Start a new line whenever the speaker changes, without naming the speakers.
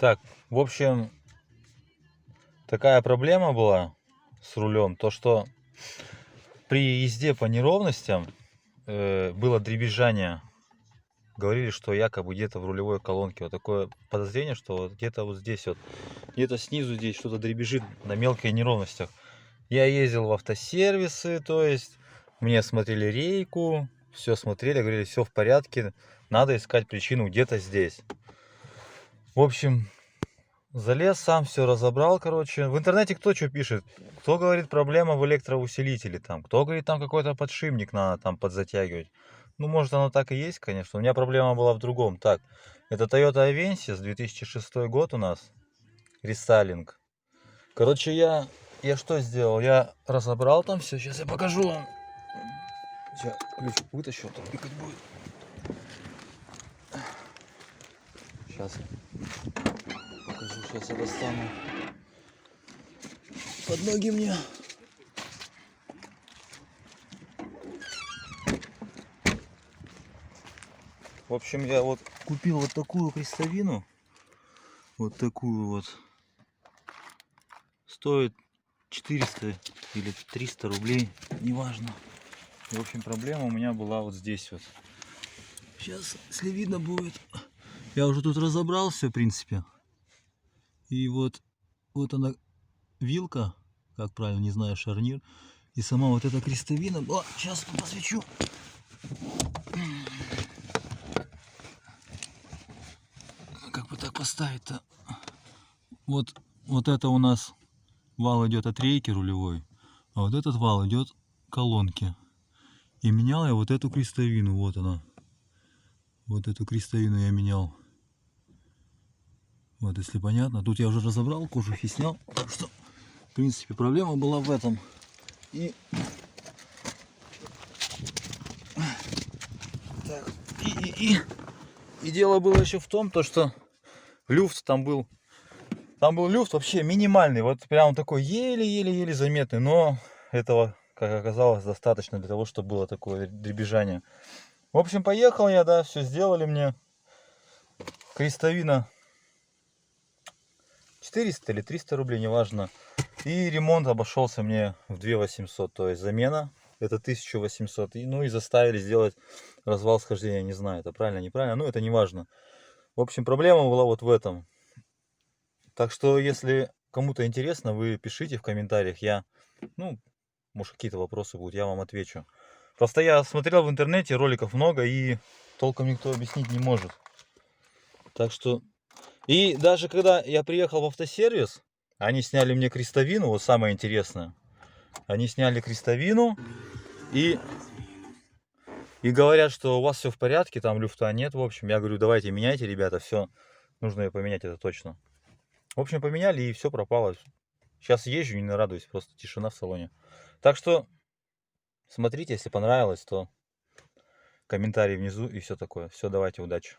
Так, в общем, такая проблема была с рулем, то что при езде по неровностям было дребезжание. Говорили, что якобы где-то в рулевой колонке вот такое подозрение, что вот где-то вот здесь вот, где-то снизу здесь что-то дребезжит на мелких неровностях. Я ездил в автосервисы, то есть мне смотрели рейку, все смотрели, говорили, все в порядке, надо искать причину где-то здесь. В общем, залез сам, все разобрал, короче. В интернете кто что пишет? Кто говорит, проблема в электроусилителе там, кто говорит, там какой-то подшипник надо там подзатягивать. Ну, может, оно так и есть, конечно. У меня проблема была в другом. Так, это Toyota Avensis, 2006 год у нас, рестайлинг. Короче, я что сделал? Я разобрал там все. Сейчас я покажу вам. Сейчас ключ вытащу, а то пикать будет. Сейчас покажу, сейчас я достану. Под ноги мне. В общем, я вот купил вот такую крестовину. Вот такую вот. Стоит 400 или 300 рублей, неважно. В общем, проблема у меня была вот здесь вот. Сейчас, если видно будет, я уже тут разобрался, в принципе. И вот она вилка, как правильно, не знаю, шарнир. И сама вот эта крестовина. О, сейчас посвечу. Как бы так поставить-то? Вот это у нас вал идет от рейки рулевой, а вот этот вал идет к колонке. И менял я вот эту крестовину, вот она. Вот эту крестовину я менял. Вот, если понятно. Тут я уже разобрал, кожухи снял. Так что, в принципе, проблема была в этом. И так, и дело было еще в том, то что люфт там был люфт вообще минимальный, вот прям такой еле-еле-еле заметный, но этого, как оказалось, достаточно для того, чтобы было такое дребезжание. В общем, поехал я, да, все сделали мне. Крестовина 400 или 300 рублей, неважно. И ремонт обошелся мне в 2800, то есть замена это 1800. Ну и заставили сделать развал схождения, не знаю, это правильно, неправильно, но это не важно. В общем, проблема была вот в этом. Так что, если кому-то интересно, вы пишите в комментариях, может, какие-то вопросы будут, я вам отвечу. Просто я смотрел в интернете, роликов много, и толком никто объяснить не может. Так что... И даже когда я приехал в автосервис, они сняли мне крестовину, вот самое интересное. Они сняли крестовину и говорят, что у вас все в порядке, там люфта нет. В общем, я говорю, давайте меняйте, ребята, все. Нужно ее поменять, это точно. В общем, поменяли, и все пропало. Сейчас езжу, не радуюсь, просто тишина в салоне. Так что смотрите, если понравилось, то комментарий внизу и все такое. Все, давайте, удачи.